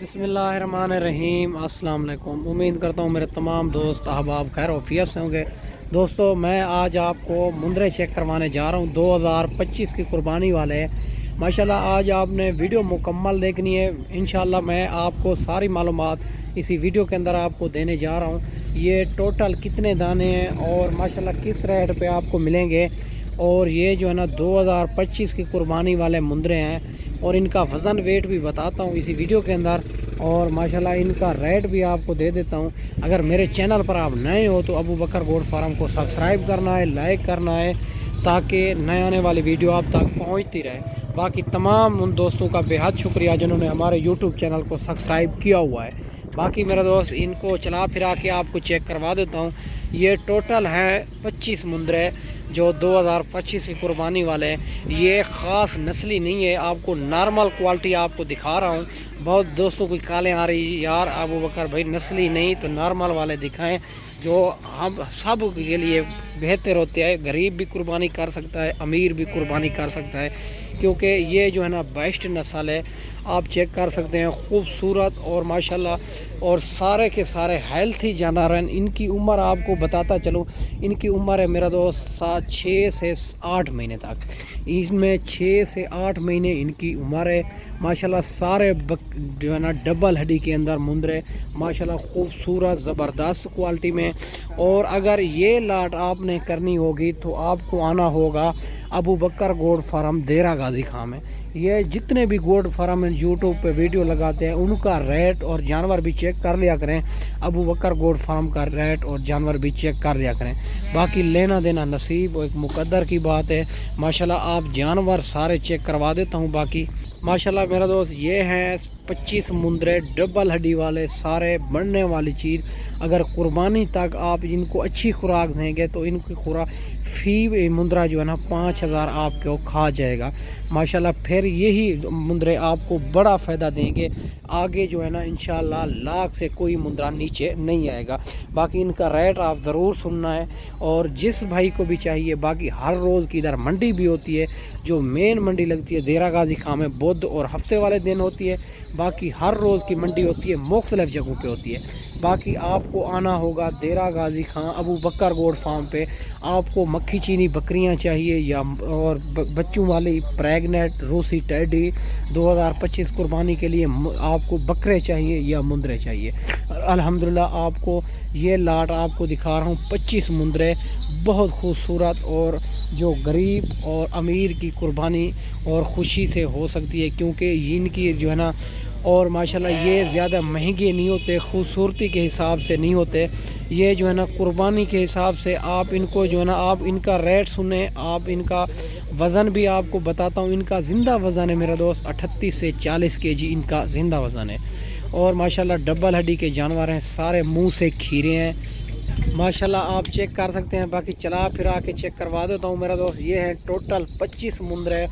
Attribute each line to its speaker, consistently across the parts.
Speaker 1: बिस्मिल्लाहिर्रहमानिर्रहीम। अस्सलाम वालेकुम। उम्मीद करता हूँ मेरे तमाम दोस्त अहबाब खैर वफियत से होंगे। दोस्तों, मैं आज आपको मुंदरे चेक करवाने जा रहा हूँ। 2025 की कुर्बानी वाले हैं माशाल्लाह। आज आपने वीडियो मुकम्मल देखनी है। इंशाल्लाह मैं आपको सारी मालूमात इसी वीडियो के अंदर आपको देने जा रहा हूँ। ये टोटल कितने दाने हैं और माशाल्लाह किस रेट पे आपको मिलेंगे। और ये जो है ना 2025 की कुर्बानी वाले मुंदरे हैं और इनका वज़न वेट भी बताता हूँ इसी वीडियो के अंदर। और माशाल्लाह इनका रेट भी आपको दे देता हूँ। अगर मेरे चैनल पर आप नए हो तो अबू बकर गोट फार्म को सब्सक्राइब करना है, लाइक करना है, ताकि नए आने वाली वीडियो आप तक पहुँचती रहे। बाकी तमाम उन दोस्तों का बेहद शुक्रिया जिन्होंने हमारे यूट्यूब चैनल को सब्सक्राइब किया हुआ है। बाकी मेरा दोस्त इनको चला फिरा के आपको चेक करवा देता हूँ। ये टोटल हैं 25 मुंदरे जो 2025 की कुर्बानी वाले हैं। ये ख़ास नस्ली नहीं है, आपको नॉर्मल क्वालिटी आपको दिखा रहा हूँ। बहुत दोस्तों की कॉलें आ रही यार अबू बकर भाई नस्ली नहीं तो नॉर्मल वाले दिखाएं जो हम सब के लिए बेहतर होते हैं। गरीब भी कुर्बानी कर सकता है, अमीर भी कुर्बानी कर सकता है, क्योंकि ये जो है ना बेस्ट नस्ल है। आप चेक कर सकते हैं, खूबसूरत और माशाल्लाह और सारे के सारे हेल्थी जानवर हैं। इनकी उम्र आपको बताता चलूँ, इनकी उम्र है मेरा दोस्त 6 से 8 महीने तक। इसमें 6 से 8 महीने इनकी उम्र है माशाल्लाह। सारे जो है ना डबल हड्डी के अंदर मुंदरे माशाल्लाह खूबसूरत ज़बरदस्त क्वालिटी में। और अगर ये लाट आपने करनी होगी तो आपको आना होगा अबू बकर गोट फार्म देरा गाजी खां में। ये जितने भी गोट फार्म यूट्यूब पे वीडियो लगाते हैं उनका रेट और जानवर भी चेक कर लिया करें। अबू बकर गोट फार्म का रेट और जानवर भी चेक कर लिया करें। बाकी लेना देना नसीब और एक मुकद्दर की बात है माशाल्लाह। आप जानवर सारे चेक करवा देता हूँ। बाकी माशाल्लाह मेरा दोस्त ये हैं 25 मुंदरे डबल हड्डी वाले, सारे बढ़ने वाली चीज़। अगर कुर्बानी तक आप इनको अच्छी खुराक देंगे तो इनकी खुराक फी मुंदरा जो है ना 5000 आपको खा जाएगा माशाल्लाह। फिर यही मुंदरे आपको बड़ा फ़ायदा देंगे आगे जो है ना इंशाल्लाह। लाख से कोई मुंदरा नीचे नहीं आएगा। बाकी इनका रेट आप ज़रूर सुनना है और जिस भाई को भी चाहिए। बाकी हर रोज़ की इधर मंडी भी होती है, जो मेन मंडी लगती है देरा गाजी खां में बुध और हफ्ते वाले दिन होती है। बाकी हर रोज़ की मंडी होती है, मुख्तलिफ जगहों पे होती है। बाकी आपको आना होगा देरा गाजी खां अबू बकर गोट फार्म पे। आपको मक्खी चीनी बकरियां चाहिए या और बच्चों वाली प्रेगनेंट रूसी टैडी 2025 कुर्बानी के लिए आपको बकरे चाहिए या मुंदरे चाहिए। अल्हम्दुलिल्लाह आपको ये लाट आपको दिखा रहा हूँ 25 मुंदरे बहुत खूबसूरत और जो गरीब और अमीर की कुर्बानी और ख़ुशी से हो सकती है, क्योंकि इनकी जो है ना और माशाल्लाह ये ज़्यादा महंगे नहीं होते, खूबसूरती के हिसाब से नहीं होते। ये जो है ना कुर्बानी के हिसाब से आप इनको जो है ना आप इनका रेट सुने। आप इनका वज़न भी आपको बताता हूँ। इनका ज़िंदा वज़न है मेरा दोस्त 38 से 40 केजी इनका ज़िंदा वज़न है। और माशाल्लाह डबल हड्डी के जानवर हैं, सारे मुंह से खीरे हैं माशाल्लाह। आप चेक कर सकते हैं। बाकी चला फिरा के चेक करवा देता हूँ मेरा दोस्त। ये है टोटल 25 मुंदरे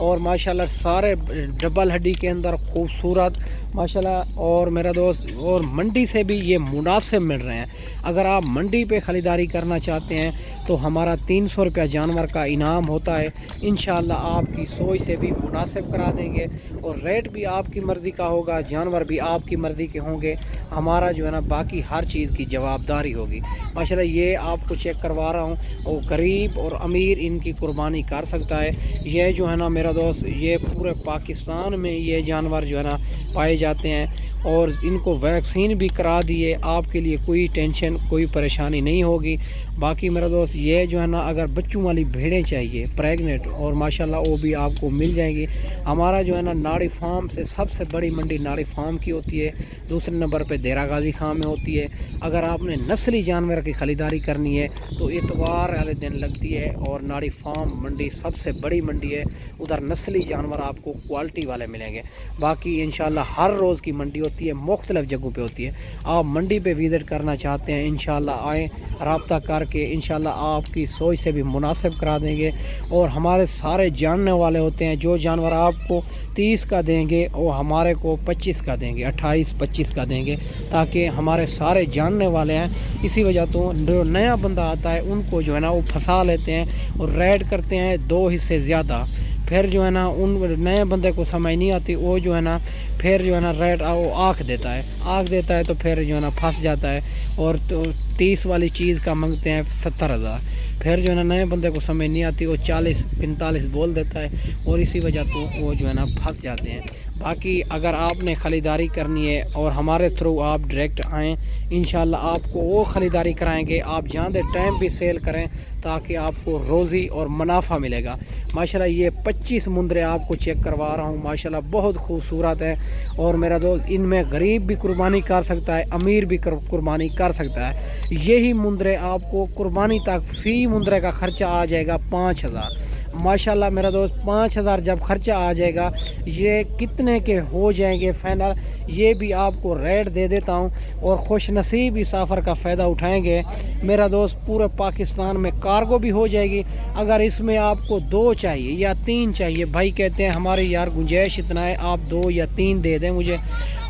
Speaker 1: और माशाल्लाह सारे डबल हड्डी के अंदर खूबसूरत माशाल्लाह। और मेरा दोस्त और मंडी से भी ये मुनासिब मिल रहे हैं। अगर आप मंडी पे ख़रीदारी करना चाहते हैं तो हमारा 300 रुपया जानवर का इनाम होता है। इंशाल्लाह आपकी सोच से भी मुनासिब करा देंगे और रेट भी आपकी मर्ज़ी का होगा, जानवर भी आपकी मर्ज़ी के होंगे। हमारा जो है ना बाकी हर चीज़ की जवाबदारी होगी माशाल्लाह। ये आपको चेक करवा रहा हूँ और गरीब और अमीर इनकी कुर्बानी कर सकता है। ये जो है ना मेरा दोस्त ये पूरे पाकिस्तान में ये जानवर जो है ना पाए जाते हैं और इनको वैक्सीन भी करा दिए। आपके लिए कोई टेंशन कोई परेशानी नहीं होगी। बाकी मेरा दोस्त ये जो है ना अगर बच्चों वाली भेड़ें चाहिए प्रेग्नेंट और माशाल्लाह वो भी आपको मिल जाएंगी। हमारा जो है ना नाड़ी फार्म से सबसे बड़ी मंडी नाड़ी फार्म की होती है, दूसरे नंबर पे देरा गाजी खां में होती है। अगर आपने नस्ली जानवर की ख़रीदारी करनी है तो इतवार वाले दिन लगती है और नाड़ी फार्म मंडी सबसे बड़ी मंडी है। उधर नस्ली जानवर आपको क्वालिटी वाले मिलेंगे। बाकी इंशाल्लाह हर रोज़ की मंडी होती है, मुख्तलिफ जगहों पे होती है। आप मंडी पे विज़िट करना चाहते हैं इंशाल्लाह आएँ, रब्ता करके इंशाल्लाह आपकी सोच से भी मुनासिब करा देंगे। और हमारे सारे जानने वाले होते हैं, जो जानवर आपको 30 का देंगे वो हमारे को 25 का देंगे, 28-25 का देंगे, ताकि हमारे सारे जानने वाले हैं। इसी वजह तो जो नया बंदा आता है उनको जो है ना वो फंसा लेते हैं और रेड करते हैं 2 हिस्से ज़्यादा। پھر جو ہے نا ان نئے بندے کو سمجھ نہیں آتی، وہ جو ہے نا پھر جو ہے نا ریٹ وہ آنکھ دیتا ہے تو پھر جو ہے نا پھنس جاتا ہے، اور تو 30 والی چیز کا منگتے ہیں 70,000، پھر جو ہے نا نئے بندے کو سمجھ نہیں آتی، وہ 40-45 بول دیتا ہے، اور اسی وجہ تو وہ جو ہے نا پھنس جاتے ہیں۔ باقی اگر آپ نے خریداری کرنی ہے اور ہمارے تھرو آپ ڈائریکٹ آئیں، انشاءاللہ آپ کو وہ خریداری کرائیں گے، آپ جہاں دے ٹائم بھی سیل کریں تاکہ آپ کو روزی اور منافع ملے گا۔ ماشاءاللہ یہ 25 مندرے آپ کو چیک کروا رہا ہوں، ماشاءاللہ بہت خوبصورت ہے، اور میرا دوست ان میں غریب بھی قربانی کر سکتا ہے، امیر بھی قربانی کر سکتا ہے۔ یہی مندرے آپ کو قربانی تک فی مندرے کا خرچہ آ جائے گا 5,000۔ ماشاءاللہ میرا دوست 5,000 جب خرچہ آ جائے گا، یہ کتنے کے ہو جائیں گے فائنل، یہ بھی آپ کو ریٹ دے دیتا ہوں، اور خوش نصیب اس آفر کا فائدہ اٹھائیں گے میرا دوست۔ پورے پاکستان میں کارگو بھی ہو جائے گی۔ اگر اس میں آپ کو 2 چاہیے یا 3 چاہیے، بھائی کہتے ہیں ہماری یار گنجائش اتنا ہے، آپ 2 یا 3 دے دیں مجھے،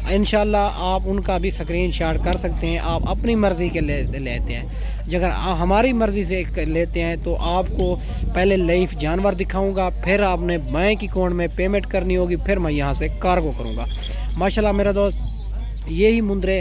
Speaker 1: انشاءاللہ آپ ان کا بھی اسکرین شاٹ کر سکتے ہیں۔ آپ اپنی مرضی کے لیتے ہیں، اگر ہماری مرضی سے لیتے ہیں تو آپ کو پہلے لائف جانور دکھاؤں گا، پھر آپ نے بینک اکاؤنٹ میں پیمنٹ کرنی ہوگی، پھر میں یہاں سے کارگو کروں گا۔ ماشاءاللہ میرا دوست یہی مندرے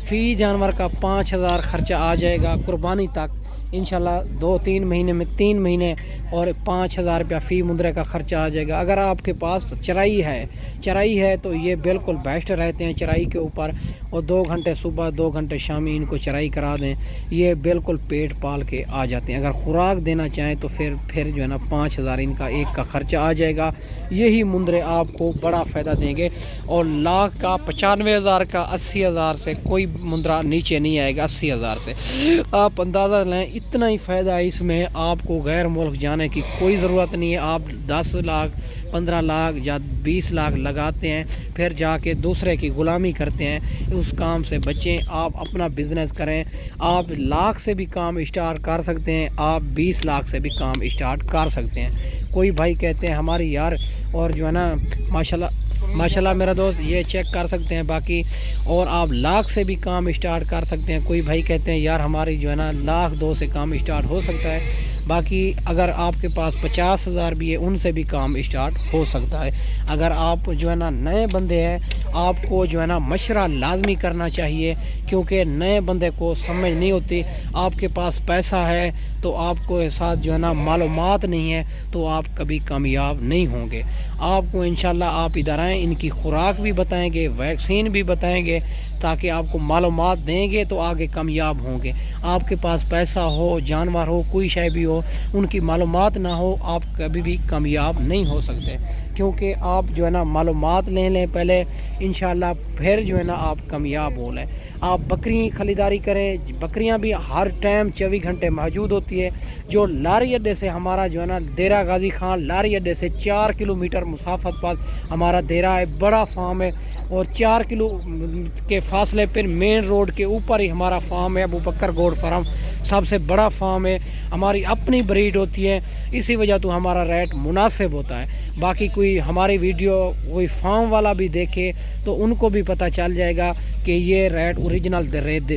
Speaker 1: فی جانور کا 5,000 خرچہ آ جائے گا قربانی تک، انشاءاللہ 2-3 مہینے میں 3 مہینے، اور 5,000 روپیہ فی مندرے کا خرچہ آ جائے گا۔ اگر آپ کے پاس چرائی ہے تو یہ بالکل بیسٹ رہتے ہیں چرائی کے اوپر، اور 2 گھنٹے صبح 2 گھنٹے شامی ان کو چرائی کرا دیں، یہ بالکل پیٹ پال کے آ جاتے ہیں۔ اگر خوراک دینا چاہیں تو پھر جو ہے نا 5,000 ان کا ایک کا خرچہ آ جائے گا۔ یہی مندرے آپ کو بڑا فائدہ دیں گے، اور لاکھ کا 95,000 کا 80,000 سے کوئی مندرہ نیچے نہیں آئے گا۔ 80,000 سے آپ اندازہ لیں، اتنا ہی فائدہ ہے اس میں، آپ کو غیر ملک جانے کی کوئی ضرورت نہیں ہے۔ آپ 10 لاکھ 15 لاکھ یا 20 لاکھ لگاتے ہیں، پھر جا کے دوسرے کی غلامی کرتے ہیں، اس کام سے بچیں۔ آپ اپنا بزنس کریں، آپ لاکھ سے بھی کام اسٹارٹ کر سکتے ہیں، آپ 20 لاکھ سے بھی کام اسٹارٹ کر سکتے ہیں۔ کوئی بھائی کہتے ہیں ہماری یار، اور جو ہے نا ماشاءاللہ میرا دوست یہ چیک کر سکتے ہیں باقی، اور آپ لاکھ سے بھی کام اسٹارٹ کر سکتے ہیں۔ کوئی بھائی کہتے ہیں یار ہماری جو ہے نا 1,02,000 سے کام اسٹارٹ ہو سکتا ہے، باقی اگر آپ کے پاس 50,000 بھی ہے ان سے بھی کام اسٹارٹ ہو سکتا ہے۔ اگر آپ جو ہے نا نئے بندے ہیں، آپ کو جو ہے نا مشورہ لازمی کرنا چاہیے، کیونکہ نئے بندے کو سمجھ نہیں ہوتی۔ آپ کے پاس پیسہ ہے تو آپ کو ساتھ جو ہے نا معلومات نہیں ہے تو آپ کبھی کامیاب نہیں ہوں گے۔ آپ کو انشاءاللہ آپ ادھر آئیں، ان کی خوراک بھی بتائیں گے، ویکسین بھی بتائیں گے، تاکہ آپ کو معلومات دیں گے تو آگے کامیاب ہوں گے۔ آپ کے پاس پیسہ ہو، جانور ہو، کوئی شے بھی ہو، ان کی معلومات نہ ہو، آپ کبھی بھی کامیاب نہیں ہو سکتے، کیونکہ آپ جو ہے نا معلومات لیں پہلے، انشاءاللہ پھر جو ہے نا آپ کامیاب ہو لیں۔ آپ بکری خریداری کریں، بکریاں بھی ہر ٹائم 24 گھنٹے موجود ہوتی ہے۔ جو لاری اڈے سے ہمارا جو ہے نا ڈیرہ غازی خان لاری اڈے سے 4 کلومیٹر مسافت پر ہمارا ڈیرہ ہے، بڑا فارم ہے، اور 4 کلو کے فاصلے پر مین روڈ کے اوپر ہی ہمارا فارم ہے، ابو بکر گوڈ فارم سب سے بڑا فارم ہے، ہماری اپنی بریڈ ہوتی ہے، اسی وجہ تو ہمارا ریٹ مناسب ہوتا ہے۔ باقی کوئی ہماری ویڈیو کوئی فارم والا بھی دیکھے تو ان کو بھی پتہ چل جائے گا کہ یہ ریٹ اوریجنل ریٹ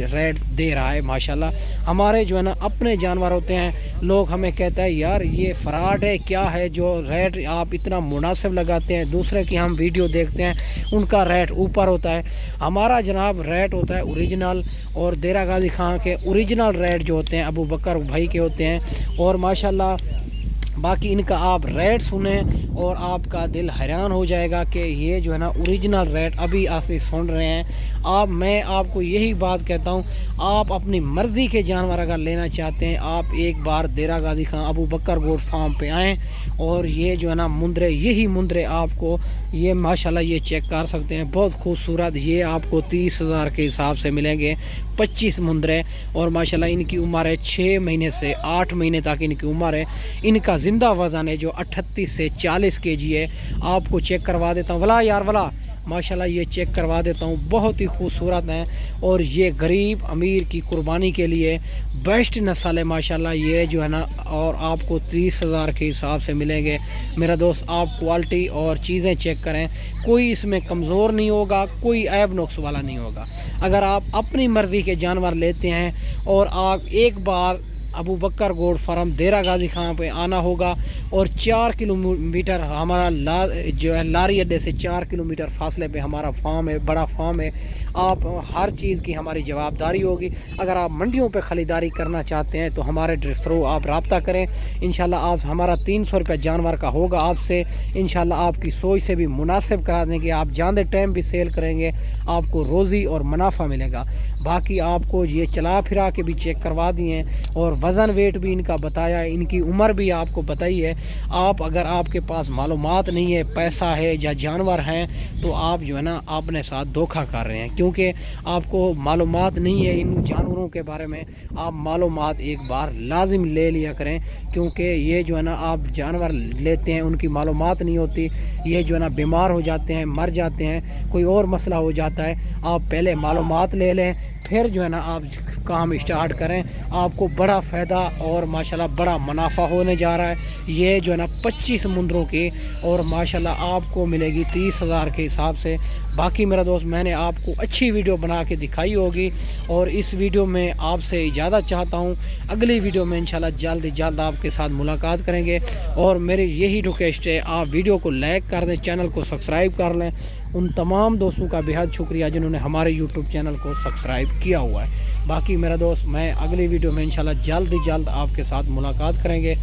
Speaker 1: دے رہا ہے۔ ماشاءاللہ ہمارے جو ہے نا اپنے جانور ہوتے ہیں، لوگ ہمیں کہتا ہے یار یہ فراڈ ہے، کیا ہے جو ریٹ آپ اتنا مناسب لگاتے ہیں، دوسرے کی ہم ویڈیو دیکھتے ہیں ان کا ریٹ اوپر ہوتا ہے، ہمارا جناب ریٹ ہوتا ہے اوریجنل، اور ڈیرہ غازی خان کے اوریجنل ریٹ جو ہوتے ہیں ابو بکر بھائی کے ہوتے ہیں، اور ماشاءاللہ باقی ان کا آپ ریٹ سنیں اور آپ کا دل حیران ہو جائے گا کہ یہ جو ہے نا اوریجنل ریٹ ابھی آپ سن رہے ہیں۔ میں آپ کو یہی بات کہتا ہوں، آپ اپنی مرضی کے جانور اگر لینا چاہتے ہیں، آپ ایک بار ڈیرہ غازی خان ابو بکر گوڈ فارم پہ آئیں، اور یہ جو ہے نا یہی مندرے آپ کو یہ ماشاءاللہ یہ چیک کر سکتے ہیں، بہت خوبصورت، یہ آپ کو 30,000 کے حساب سے ملیں گے 25 مندرے، اور ماشاءاللہ ان کی عمر ہے 6 مہینے سے 8 مہینے تک ان کی عمر ہے۔ ان کا زندہ وزن ہے جو 38 سے 40 kg ہے۔ آپ کو چیک کروا دیتا ہوں، ولا ماشاءاللہ یہ چیک کروا دیتا ہوں، بہت ہی خوبصورت ہیں، اور یہ غریب امیر کی قربانی کے لیے بیسٹ نسل ہے ماشاءاللہ یہ جو ہے نا، اور آپ کو 30,000 کے حساب سے ملیں گے۔ میرا دوست آپ کوالٹی اور چیزیں چیک کریں، کوئی اس میں کمزور نہیں ہوگا، کوئی عیب نقص والا نہیں ہوگا۔ اگر آپ اپنی مرضی کے جانور لیتے ہیں اور آپ ایک بار अबू बकर गोड फार्म देरा गाजी खां पे आना होगा। और 4 किलोमीटर हमारा जो है लारी अड्डे से 4 किलोमीटर फासले पे हमारा फार्म है, बड़ा फार्म है। आप हर चीज़ की हमारी जवाबदारी होगी। अगर आप मंडियों पे ख़रीदारी करना चाहते हैं तो हमारे थ्रू आप रब्ता करें। इंशाल्लाह आप हमारा 300 रुपये जानवर का होगा आपसे। इंशाल्लाह आपकी सोच से भी मुनासिब करा देंगे। आप जानते टाइम भी सेल करेंगे, आपको रोज़ी और मुनाफा मिलेगा। बाकी आपको ये चला फिरा के भी चेक करवा दिए और वज़न वेट भी इनका बताया है, इनकी उम्र भी आपको बताई है। आप अगर आपके पास मालूमात नहीं है, पैसा है या जानवर हैं, तो आप जो है ना अपने साथ धोखा कर रहे हैं, क्योंकि आपको मालूमात नहीं है इन जानवरों के बारे में। आप मालूमात एक बार लाजिम ले लिया करें, क्योंकि ये जो है ना आप जानवर लेते हैं उनकी मालूमात नहीं होती, ये जो है ना बीमार हो जाते हैं, मर जाते हैं, कोई और मसला हो जाता है। आप पहले मालूमात ले लें, फिर जो है ना आप काम स्टार्ट करें। आपको बड़ा फ़ायदा और माशाल्लाह बड़ा मुनाफा होने जा रहा है। ये जो है ना 25 समुंदरों की और माशाल्लाह आपको मिलेगी 30,000 के हिसाब से। बाकी मेरा दोस्त मैंने आपको अच्छी वीडियो बना के दिखाई होगी और इस वीडियो में आपसे इजाज़त चाहता हूँ। अगली वीडियो में इंशाल्लाह जल्द जल्द आपके साथ मुलाकात करेंगे। और मेरी यही रिक्वेस्ट है, आप वीडियो को लाइक कर दें, चैनल को सब्सक्राइब कर लें। उन तमाम दोस्तों का बेहद शुक्रिया जिन्होंने हमारे यूट्यूब चैनल को सब्सक्राइब किया हुआ है। बाकी मेरा दोस्त मैं अगली वीडियो में इंशाल्लाह जल्द ही जल्द आपके साथ मुलाकात करेंगे।